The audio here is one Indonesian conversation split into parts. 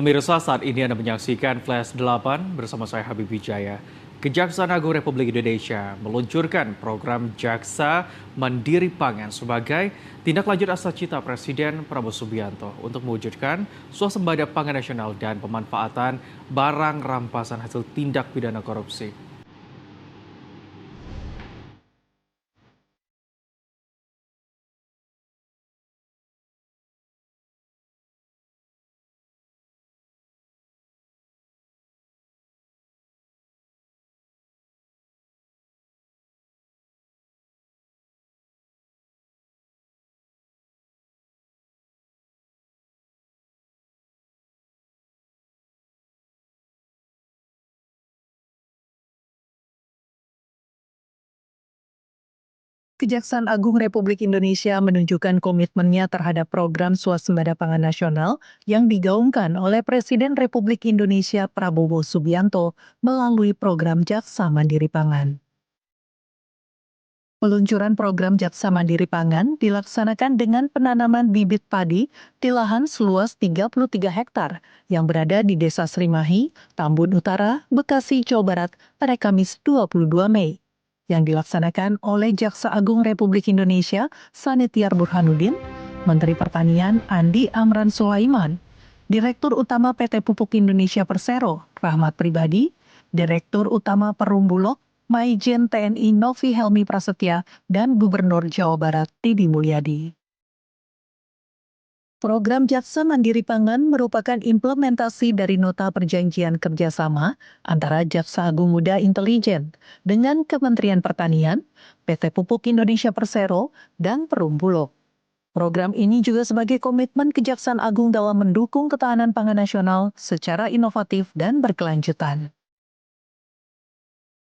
Pemirsa, saat ini Anda menyaksikan Flash 8 bersama saya Habib Wijaya. Kejaksaan Agung Republik Indonesia meluncurkan program Jaksa Mandiri Pangan sebagai tindak lanjut asacita Presiden Prabowo Subianto untuk mewujudkan swasembada pangan nasional dan pemanfaatan barang rampasan hasil tindak pidana korupsi. Kejaksaan Agung Republik Indonesia menunjukkan komitmennya terhadap program swasembada pangan nasional yang digaungkan oleh Presiden Republik Indonesia Prabowo Subianto melalui program Jaksa Mandiri Pangan. Peluncuran program Jaksa Mandiri Pangan dilaksanakan dengan penanaman bibit padi di lahan seluas 33 hektar yang berada di Desa Srimahi, Tambun Utara, Bekasi, Jawa Barat pada Kamis 22 Mei. Yang dilaksanakan oleh Jaksa Agung Republik Indonesia Sanitiar Burhanuddin, Menteri Pertanian Andi Amran Sulaiman, Direktur Utama PT Pupuk Indonesia Persero Rahmat Pribadi, Direktur Utama Perum Bulog Maijen TNI Novi Helmi Prasetya, dan Gubernur Jawa Barat Didi Mulyadi. Program Jaksa Mandiri Pangan merupakan implementasi dari nota perjanjian kerjasama antara Jaksa Agung Muda Intelijen dengan Kementerian Pertanian, PT Pupuk Indonesia Persero, dan Perum Bulog. Program ini juga sebagai komitmen Kejaksaan Agung dalam mendukung ketahanan pangan nasional secara inovatif dan berkelanjutan.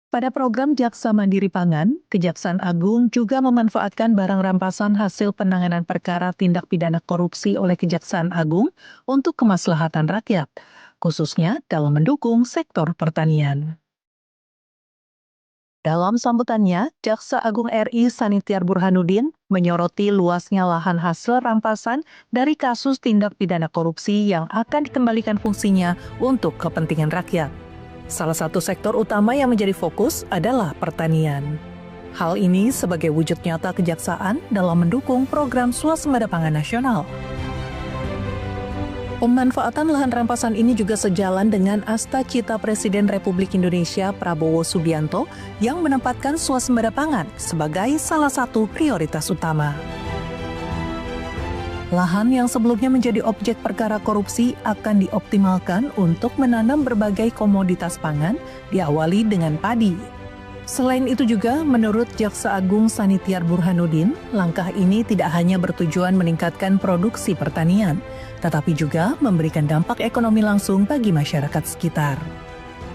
Pada program Jaksa Mandiri Pangan, Kejaksaan Agung juga memanfaatkan barang rampasan hasil penanganan perkara tindak pidana korupsi oleh Kejaksaan Agung untuk kemaslahatan rakyat, khususnya dalam mendukung sektor pertanian. Dalam sambutannya, Jaksa Agung RI Sanitiar Burhanuddin menyoroti luasnya lahan hasil rampasan dari kasus tindak pidana korupsi yang akan dikembalikan fungsinya untuk kepentingan rakyat. Salah satu sektor utama yang menjadi fokus adalah pertanian. Hal ini sebagai wujud nyata kejaksaan dalam mendukung program swasembada pangan nasional. Pemanfaatan lahan rampasan ini juga sejalan dengan asta-cita Presiden Republik Indonesia Prabowo Subianto yang menempatkan swasembada pangan sebagai salah satu prioritas utama. Lahan yang sebelumnya menjadi objek perkara korupsi akan dioptimalkan untuk menanam berbagai komoditas pangan, diawali dengan padi. Selain itu juga, menurut Jaksa Agung Sanitiar Burhanuddin, langkah ini tidak hanya bertujuan meningkatkan produksi pertanian, tetapi juga memberikan dampak ekonomi langsung bagi masyarakat sekitar.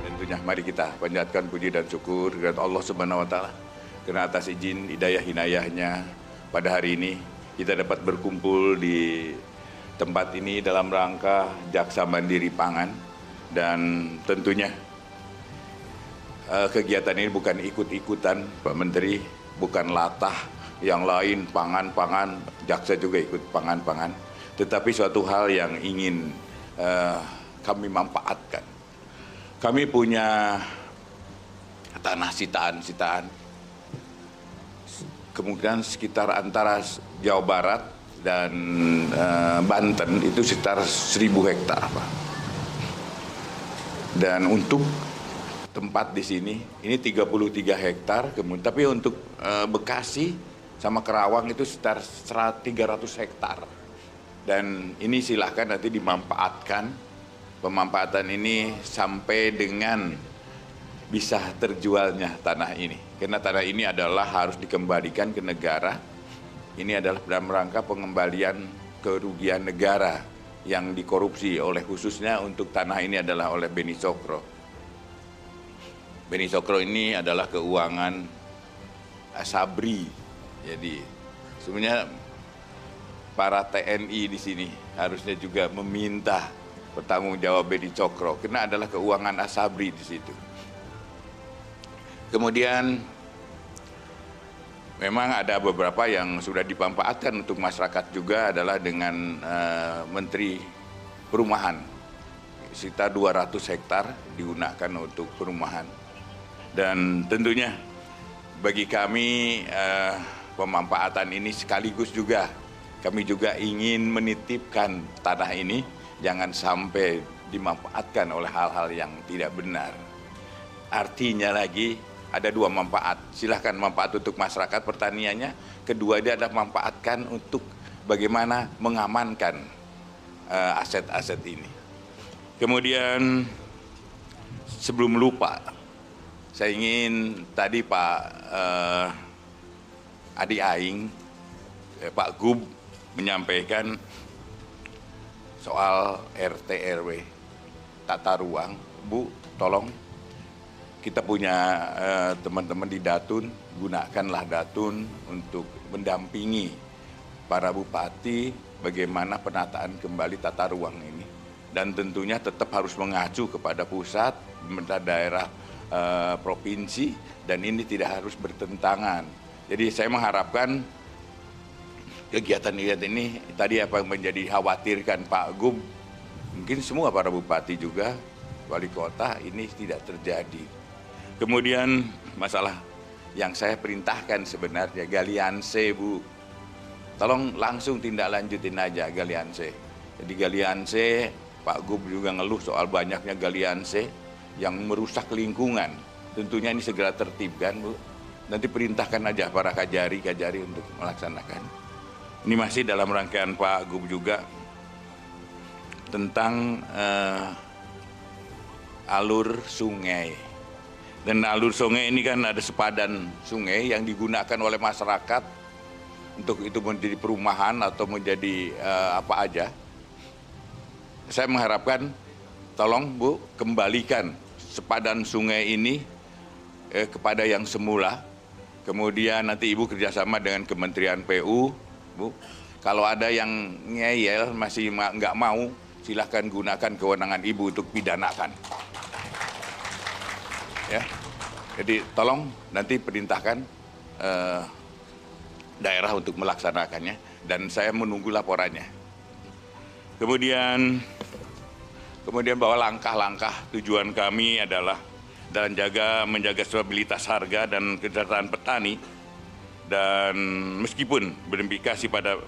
Tentunya mari kita panjatkan puji dan syukur kepada Allah Subhanahu wa Ta'ala karena atas izin hidayah inayahnya pada hari ini kita dapat berkumpul di tempat ini dalam rangka Jaksa Mandiri Pangan, dan tentunya kegiatan ini bukan ikut-ikutan Pak Menteri, bukan latah yang lain pangan-pangan, jaksa juga ikut pangan-pangan, tetapi suatu hal yang ingin kami manfaatkan. Kami punya tanah sitaan-sitaan, kemudian sekitar antara Jawa Barat dan Banten itu sekitar 1.000 hektar, Pak. Dan untuk tempat di sini ini 33 hektar, kemudian tapi untuk Bekasi sama Kerawang itu sekitar 300 hektar. Dan ini silahkan nanti dimanfaatkan. Pemanfaatan ini sampai dengan bisa terjualnya tanah ini. Karena tanah ini adalah harus dikembalikan ke negara. Ini adalah dalam rangka pengembalian kerugian negara yang dikorupsi oleh, khususnya untuk tanah ini adalah oleh Beni Cokro. Beni Cokro ini adalah keuangan Asabri. Jadi sebenarnya para TNI di sini harusnya juga meminta pertanggungjawab Beni Cokro karena adalah keuangan Asabri di situ. Kemudian memang ada beberapa yang sudah dimanfaatkan untuk masyarakat juga adalah dengan Menteri Perumahan sekitar 200 hektar digunakan untuk perumahan. Dan tentunya bagi kami pemanfaatan ini sekaligus juga kami juga ingin menitipkan tanah ini jangan sampai dimanfaatkan oleh hal-hal yang tidak benar. Artinya lagi ada dua manfaat. Silahkan manfaat untuk masyarakat pertaniannya. Kedua dia ada manfaatkan untuk bagaimana mengamankan aset-aset ini. Kemudian sebelum lupa, saya ingin tadi Pak Adi Aing, Pak Gub menyampaikan soal RT RW, tata ruang. Bu, tolong kita punya teman-teman di Datun, gunakanlah Datun untuk mendampingi para bupati bagaimana penataan kembali tata ruang ini. Dan tentunya tetap harus mengacu kepada pusat, pemerintah daerah, provinsi, dan ini tidak harus bertentangan. Jadi saya mengharapkan kegiatan-kegiatan ini, tadi apa yang menjadi khawatirkan Pak Gub, mungkin semua para bupati juga, wali kota, ini tidak terjadi. Kemudian masalah yang saya perintahkan sebenarnya, galian C, Bu. Tolong langsung tindak lanjutin aja galian C. Jadi galian C, Pak Gub juga ngeluh soal banyaknya galian C yang merusak lingkungan. Tentunya ini segera tertibkan, Bu. Nanti perintahkan aja para kajari untuk melaksanakan. Ini masih dalam rangkaian Pak Gub juga tentang alur sungai. Dan alur sungai ini kan ada sepadan sungai yang digunakan oleh masyarakat untuk itu menjadi perumahan atau menjadi apa aja. Saya mengharapkan tolong Bu kembalikan sepadan sungai ini kepada yang semula. Kemudian nanti Ibu kerjasama dengan Kementerian PU, Bu. Kalau ada yang ngeyel masih nggak mau, silahkan gunakan kewenangan Ibu untuk pidanakan. Ya, jadi tolong nanti perintahkan daerah untuk melaksanakannya dan saya menunggu laporannya. Kemudian bahwa langkah-langkah tujuan kami adalah dalam menjaga stabilitas harga dan kesejahteraan petani, dan meskipun berimplikasi pada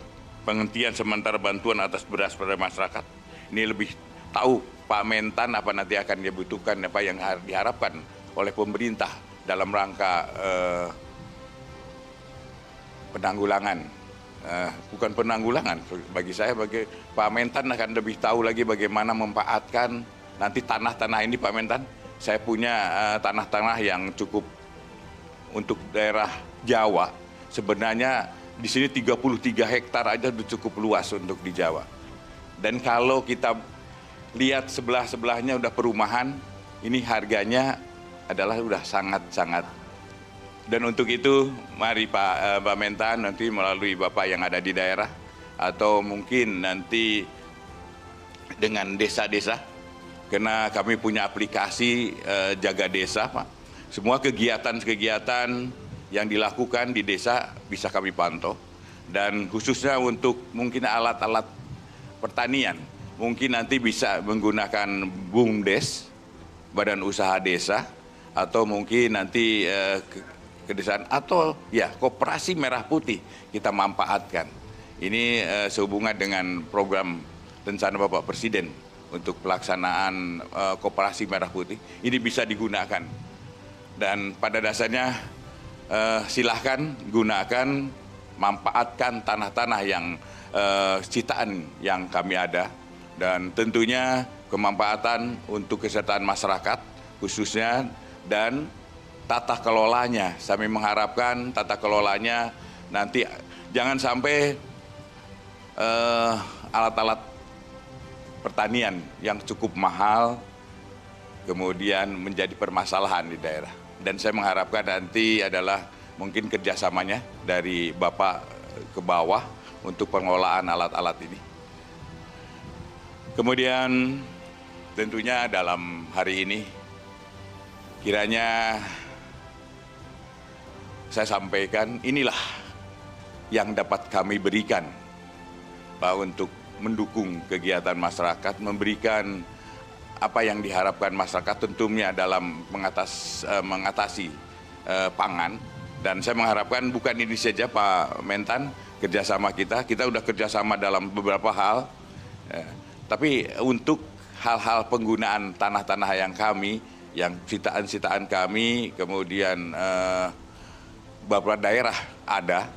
penghentian sementara bantuan atas beras pada masyarakat, ini lebih tahu Pak Mentan apa nanti akan dibutuhkan, apa yang diharapkan oleh pemerintah dalam rangka penanggulangan. Bukan penanggulangan, bagi saya, bagi Pak Mentan akan lebih tahu lagi bagaimana memanfaatkan nanti tanah-tanah ini Pak Mentan. Saya punya tanah-tanah yang cukup untuk daerah Jawa. Sebenarnya di sini 33 hektar aja udah cukup luas untuk di Jawa. Dan kalau kita lihat sebelah-sebelahnya udah perumahan, ini harganya adalah udah sangat-sangat. Dan untuk itu, mari Pak Mentan nanti melalui Bapak yang ada di daerah, atau mungkin nanti dengan desa-desa, karena kami punya aplikasi Jaga Desa, Pak. Semua kegiatan-kegiatan yang dilakukan di desa bisa kami pantau. Dan khususnya untuk mungkin alat-alat pertanian, mungkin nanti bisa menggunakan BUMDes, Badan Usaha Desa, atau mungkin nanti kedesaan atau ya Koperasi Merah Putih kita manfaatkan. Ini sehubungan dengan program rencana Bapak Presiden untuk pelaksanaan Koperasi Merah Putih, ini bisa digunakan. Dan pada dasarnya silahkan gunakan, manfaatkan tanah-tanah yang citaan yang kami ada, dan tentunya kemanfaatan untuk kesehatan masyarakat khususnya, dan tata kelolanya. Kami mengharapkan tata kelolanya nanti jangan sampai alat-alat pertanian yang cukup mahal kemudian menjadi permasalahan di daerah. Dan saya mengharapkan nanti adalah mungkin kerjasamanya dari Bapak ke bawah untuk pengelolaan alat-alat ini. Kemudian tentunya dalam hari ini kiranya saya sampaikan inilah yang dapat kami berikan, Pak, untuk mendukung kegiatan masyarakat, memberikan apa yang diharapkan masyarakat tentunya dalam mengatasi pangan. Dan saya mengharapkan bukan ini saja Pak Mentan, kerjasama kita udah kerjasama dalam beberapa hal. Tapi untuk hal-hal penggunaan tanah-tanah yang sitaan-sitaan kami, kemudian beberapa daerah ada,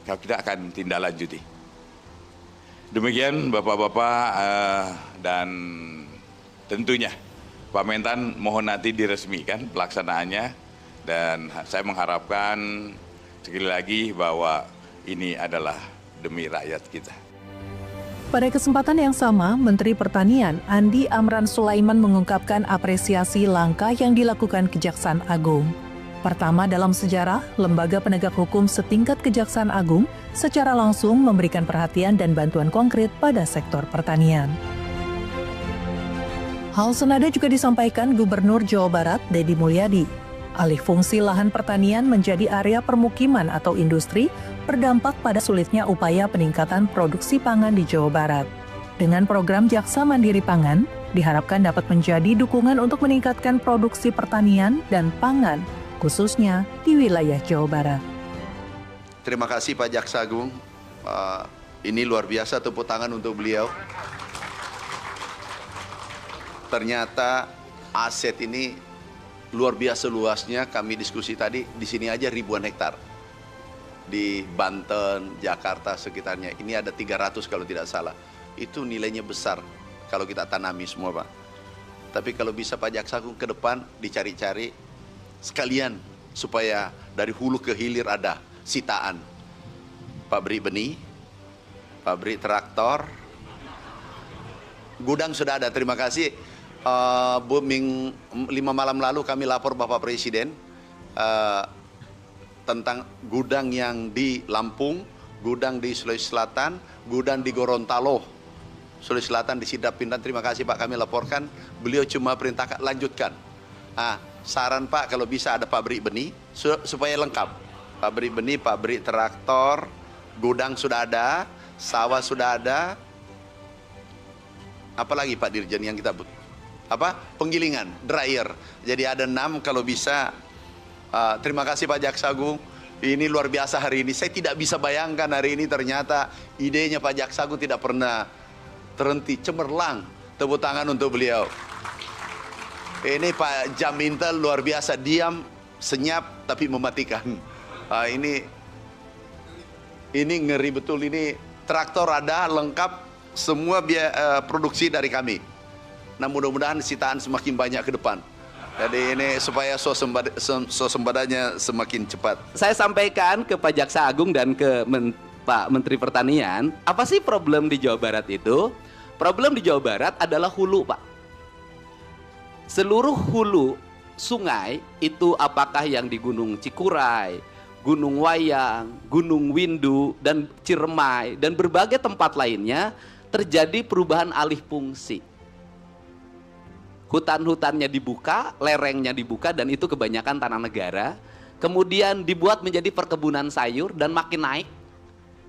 kita akan tindak lanjuti. Demikian Bapak-Bapak, dan tentunya Pak Mentan mohon nanti diresmikan pelaksanaannya, dan saya mengharapkan sekali lagi bahwa ini adalah demi rakyat kita. Pada kesempatan yang sama, Menteri Pertanian Andi Amran Sulaiman mengungkapkan apresiasi langkah yang dilakukan Kejaksaan Agung. Pertama dalam sejarah, lembaga penegak hukum setingkat Kejaksaan Agung secara langsung memberikan perhatian dan bantuan konkret pada sektor pertanian. Hal senada juga disampaikan Gubernur Jawa Barat, Deddy Mulyadi. Alih fungsi lahan pertanian menjadi area permukiman atau industri berdampak pada sulitnya upaya peningkatan produksi pangan di Jawa Barat. Dengan program Jaksa Mandiri Pangan, diharapkan dapat menjadi dukungan untuk meningkatkan produksi pertanian dan pangan, khususnya di wilayah Jawa Barat. Terima kasih Pak Jaksa Agung. Ini luar biasa, tepuk tangan untuk beliau. Ternyata aset ini luar biasa luasnya. Kami diskusi tadi, di sini aja ribuan hektar. Di Banten, Jakarta sekitarnya. Ini ada 300 kalau tidak salah. Itu nilainya besar kalau kita tanami semua Pak. Tapi kalau bisa Pak Jaksa Agung ke depan dicari-cari sekalian supaya dari hulu ke hilir ada sitaan. Pabrik benih, pabrik traktor, gudang sudah ada. Terima kasih. 5 malam lalu kami lapor Bapak Presiden tentang gudang yang di Lampung, gudang di Sulawesi Selatan, gudang di Gorontalo, Sulawesi Selatan, di Sidap Pindan. Terima kasih Pak, kami laporkan. Beliau cuma perintahkan lanjutkan. Saran Pak kalau bisa ada pabrik benih supaya lengkap. Pabrik benih, pabrik traktor, gudang sudah ada, sawah sudah ada. Apalagi Pak Dirjen yang kita butuh? Penggilingan, dryer. Jadi ada 6 kalau bisa. Terima kasih Pak Jaksa Agung. Ini luar biasa hari ini. Saya tidak bisa bayangkan hari ini ternyata idenya Pak Jaksa Agung tidak pernah terhenti, cemerlang. Tepuk tangan untuk beliau. Ini Pak Jamintel luar biasa, diam, senyap, tapi mematikan. Ini ngeri betul. Ini traktor ada, lengkap, semua produksi dari kami. Nah mudah-mudahan sitaan semakin banyak ke depan. Jadi ini supaya swaspodanya semakin cepat. Saya sampaikan ke Pak Jaksa Agung dan ke Pak Menteri Pertanian, apa sih problem di Jawa Barat itu? Problem di Jawa Barat adalah hulu Pak. Seluruh hulu sungai itu apakah yang di Gunung Cikuray, Gunung Wayang, Gunung Windu, dan Ciremai, dan berbagai tempat lainnya terjadi perubahan alih fungsi. Hutan-hutannya dibuka, lerengnya dibuka, dan itu kebanyakan tanah negara. Kemudian dibuat menjadi perkebunan sayur dan makin naik.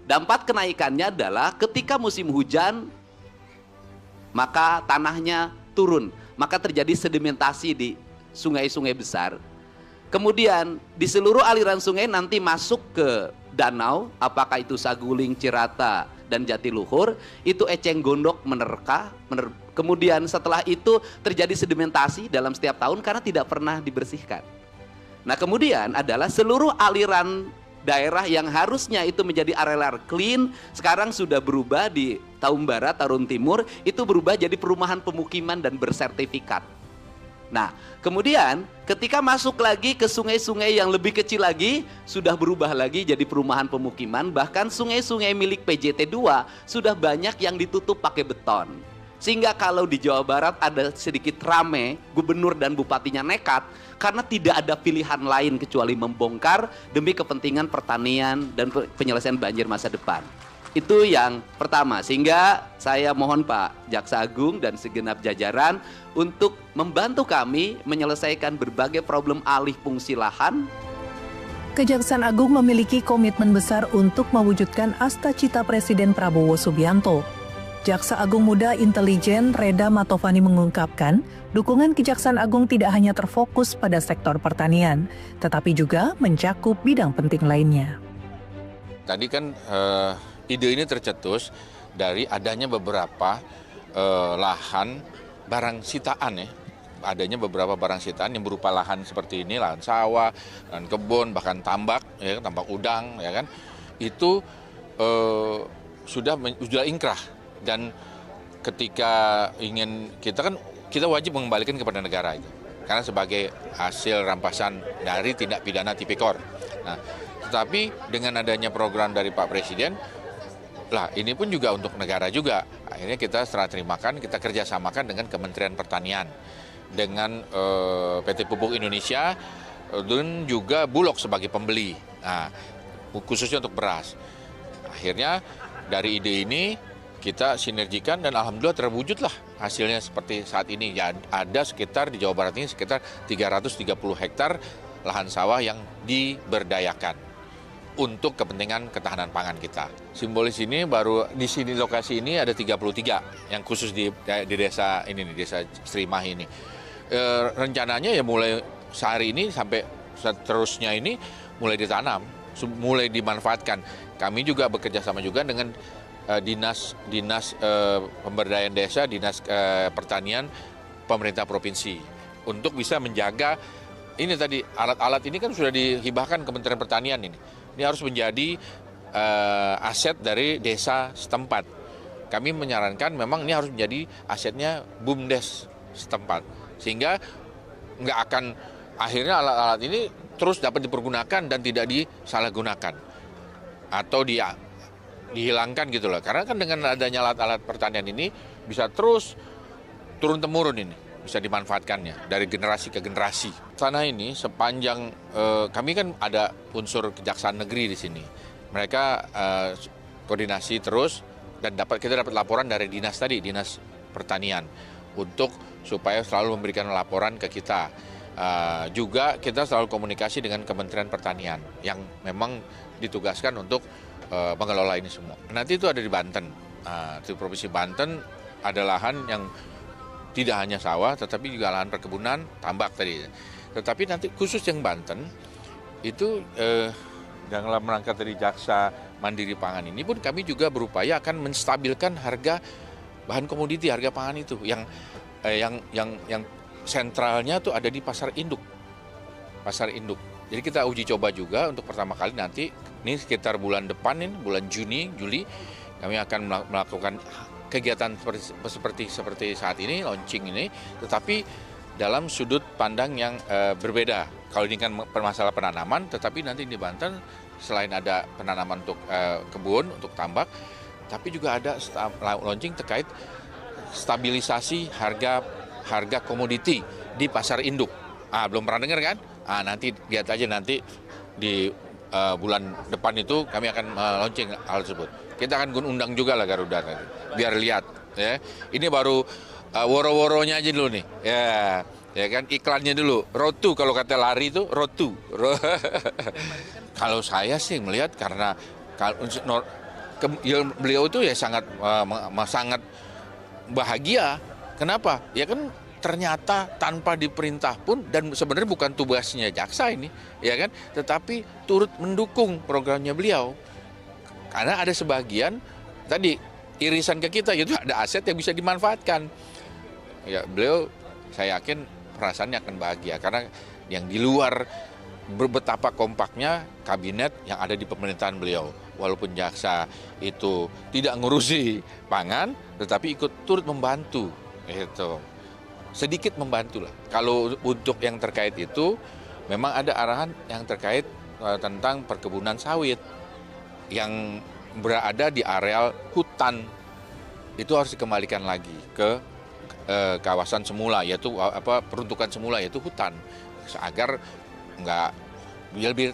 Dampak kenaikannya adalah ketika musim hujan, maka tanahnya turun. Maka terjadi sedimentasi di sungai-sungai besar. Kemudian di seluruh aliran sungai nanti masuk ke danau, apakah itu Saguling, Cirata, dan Jatiluhur, itu eceng gondok menerka. Kemudian setelah itu terjadi sedimentasi dalam setiap tahun karena tidak pernah dibersihkan. Nah kemudian adalah seluruh aliran daerah yang harusnya itu menjadi area clean, sekarang sudah berubah di Tarum Barat, Tarum Timur, itu berubah jadi perumahan pemukiman dan bersertifikat. Nah kemudian ketika masuk lagi ke sungai-sungai yang lebih kecil lagi, sudah berubah lagi jadi perumahan pemukiman. Bahkan sungai-sungai milik PJT 2 sudah banyak yang ditutup pakai beton. Sehingga kalau di Jawa Barat ada sedikit rame, gubernur dan bupatinya nekat karena tidak ada pilihan lain kecuali membongkar demi kepentingan pertanian dan penyelesaian banjir masa depan. Itu yang pertama, sehingga saya mohon Pak Jaksa Agung dan segenap jajaran untuk membantu kami menyelesaikan berbagai problem alih fungsi lahan. Kejaksaan Agung memiliki komitmen besar untuk mewujudkan asta cita Presiden Prabowo Subianto. Jaksa Agung Muda Intelijen Reda Matovani mengungkapkan, dukungan Kejaksaan Agung tidak hanya terfokus pada sektor pertanian, tetapi juga mencakup bidang penting lainnya. Tadi kan ide ini tercetus dari adanya beberapa lahan barang sitaan ya. Adanya beberapa barang sitaan yang berupa lahan seperti ini, lahan sawah, lahan kebun, bahkan tambak, ya, tambak udang, ya kan. Itu sudah ingkrah. Dan ketika kita wajib mengembalikan kepada negara itu, karena sebagai hasil rampasan dari tindak pidana tipikor. Nah, tetapi dengan adanya program dari Pak Presiden, lah ini pun juga untuk negara juga. Akhirnya kita serah terimakan, kita kerjasamakan dengan Kementerian Pertanian, dengan PT Pupuk Indonesia, dan juga Bulog sebagai pembeli. Nah, khususnya untuk beras. Akhirnya dari ide ini kita sinergikan dan alhamdulillah terwujudlah hasilnya seperti saat ini. Ya, ada sekitar di Jawa Barat ini sekitar 330 hektar lahan sawah yang diberdayakan untuk kepentingan ketahanan pangan kita. Simbolis ini baru di sini lokasi ini ada 33 yang khusus di desa ini, di desa Srimahi ini. Rencananya ya mulai sehari ini sampai seterusnya ini mulai ditanam, mulai dimanfaatkan. Kami juga bekerja sama juga dengan dinas pemberdayaan desa, dinas pertanian, pemerintah provinsi untuk bisa menjaga ini tadi alat-alat ini kan sudah dihibahkan Kementerian Pertanian ini. Ini harus menjadi aset dari desa setempat. Kami menyarankan memang ini harus menjadi asetnya BUMDes setempat sehingga nggak akan akhirnya alat-alat ini terus dapat dipergunakan dan tidak disalahgunakan atau dihilangkan gitu loh. Karena kan dengan adanya alat-alat pertanian ini bisa terus turun-temurun ini, bisa dimanfaatkannya dari generasi ke generasi. Sana ini sepanjang kami kan ada unsur Kejaksaan Negeri di sini. Mereka koordinasi terus dan kita dapat laporan dari dinas tadi, Dinas Pertanian untuk supaya selalu memberikan laporan ke kita. Juga kita selalu komunikasi dengan Kementerian Pertanian yang memang ditugaskan untuk mengelola ini semua. Nanti itu ada di Banten, di Provinsi Banten ada lahan yang tidak hanya sawah, tetapi juga lahan perkebunan, tambak tadi. Tetapi nanti khusus yang Banten itu dalam rangka dari Jaksa Mandiri Pangan ini pun kami juga berupaya akan menstabilkan harga bahan komoditi, harga pangan itu yang sentralnya tuh ada di pasar induk. Pasar induk. Jadi kita uji coba juga untuk pertama kali nanti, ini sekitar bulan depan, ini bulan Juli, kami akan melakukan kegiatan seperti saat ini, launching ini, tetapi dalam sudut pandang yang berbeda. Kalau ini kan masalah penanaman, tetapi nanti di Banten selain ada penanaman untuk kebun, untuk tambak, tapi juga ada launching terkait stabilisasi harga komoditi di pasar induk. Belum pernah dengar kan? Nanti lihat aja nanti di bulan depan itu kami akan launching hal tersebut. Kita akan undang juga lah Garuda nanti, biar lihat. Ya. Ini baru woro-woronya aja dulu nih. Ya kan iklannya dulu. Rotu kalau kata lari itu rotu. Kalau saya sih melihat karena beliau itu ya sangat bahagia. Kenapa? Ya kan ternyata tanpa diperintah pun, dan sebenarnya bukan tugasnya jaksa ini, ya kan, tetapi turut mendukung programnya beliau. Karena ada sebagian tadi irisan ke kita, itu ada aset yang bisa dimanfaatkan. Ya, beliau saya yakin perasaannya akan bahagia karena yang di luar betapa kompaknya kabinet yang ada di pemerintahan beliau. Walaupun jaksa itu tidak ngurusi pangan, tetapi ikut turut membantu. Itu sedikit membantu lah. Kalau untuk yang terkait itu, memang ada arahan yang terkait tentang perkebunan sawit yang berada di areal hutan. Itu harus dikembalikan lagi ke kawasan semula, yaitu peruntukan semula, yaitu hutan, agar nggak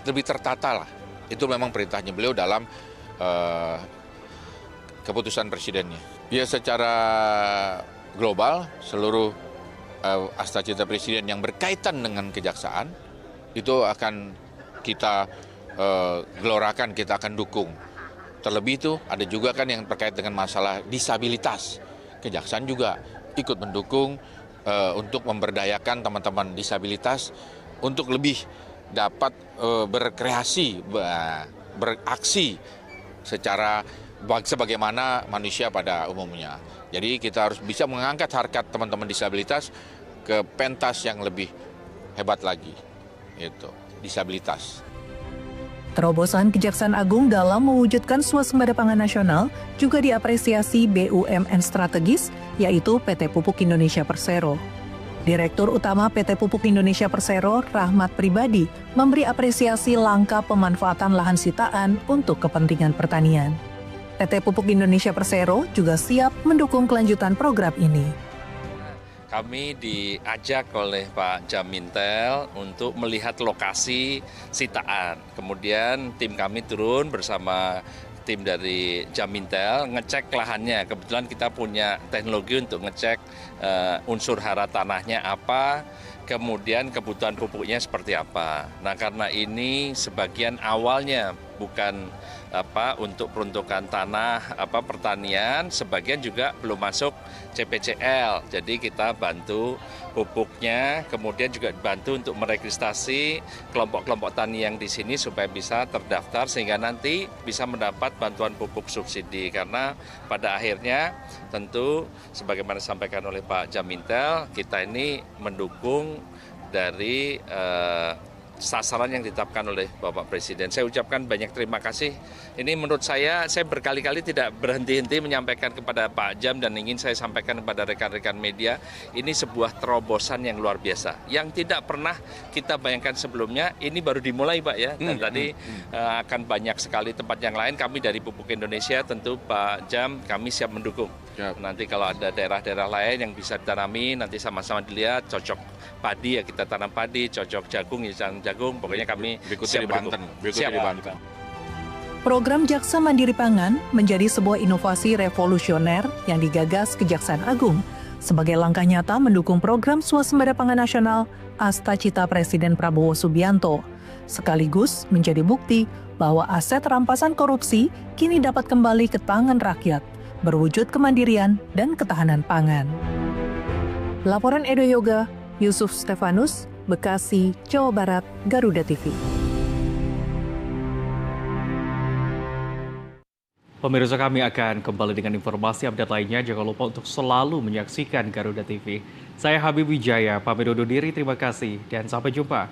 lebih tertata lah. Itu memang perintahnya beliau dalam keputusan presidennya. Ya, secara global seluruh astagita presiden yang berkaitan dengan kejaksaan itu akan kita gelorakan, kita akan dukung. Terlebih itu ada juga kan yang terkait dengan masalah disabilitas. Kejaksaan juga ikut mendukung untuk memberdayakan teman-teman disabilitas untuk lebih dapat berkreasi, beraksi secara sebagaimana manusia pada umumnya. Jadi kita harus bisa mengangkat harkat teman-teman disabilitas ke pentas yang lebih hebat lagi, itu disabilitas. Terobosan Kejaksaan Agung dalam mewujudkan swasembada pangan nasional juga diapresiasi BUMN strategis, yaitu PT Pupuk Indonesia Persero. Direktur Utama PT Pupuk Indonesia Persero, Rahmat Pribadi, memberi apresiasi langkah pemanfaatan lahan sitaan untuk kepentingan pertanian. PT Pupuk Indonesia Persero juga siap mendukung kelanjutan program ini. Kami diajak oleh Pak Jamintel untuk melihat lokasi sitaan. Kemudian tim kami turun bersama tim dari Jamintel ngecek lahannya. Kebetulan kita punya teknologi untuk ngecek unsur hara tanahnya apa, kemudian kebutuhan pupuknya seperti apa. Nah, karena ini sebagian awalnya bukan untuk peruntukan tanah pertanian, sebagian juga belum masuk CPCL. Jadi kita bantu pupuknya, kemudian juga bantu untuk meregistrasi kelompok-kelompok tani yang di sini supaya bisa terdaftar sehingga nanti bisa mendapat bantuan pupuk subsidi. Karena pada akhirnya tentu sebagaimana disampaikan oleh Pak Jamintel, kita ini mendukung dari sasaran yang ditetapkan oleh Bapak Presiden. Saya ucapkan banyak terima kasih. Ini menurut saya berkali-kali tidak berhenti-henti menyampaikan kepada Pak Jam dan ingin saya sampaikan kepada rekan-rekan media, ini sebuah terobosan yang luar biasa. Yang tidak pernah kita bayangkan sebelumnya, ini baru dimulai Pak ya. Dan tadi akan banyak sekali tempat yang lain. Kami dari Pupuk Indonesia tentu Pak Jam, kami siap mendukung. Nanti kalau ada daerah-daerah lain yang bisa ditanami, nanti sama-sama dilihat cocok padi ya kita tanam padi, cocok jagung ya tanam jagung, pokoknya kami siap mendukung. Berikutnya di Banten. Program Jaksa Mandiri Pangan menjadi sebuah inovasi revolusioner yang digagas Kejaksaan Agung sebagai langkah nyata mendukung program swasembada pangan nasional Asta Cita Presiden Prabowo Subianto, sekaligus menjadi bukti bahwa aset rampasan korupsi kini dapat kembali ke tangan rakyat, berwujud kemandirian dan ketahanan pangan. Laporan Edo Yoga, Yusuf Stefanus, Bekasi, Jawa Barat, Garuda TV. Pemirsa, kami akan kembali dengan informasi update lainnya. Jangan lupa untuk selalu menyaksikan Garuda TV. Saya Habib Wijaya, pamit undur diri, terima kasih dan sampai jumpa.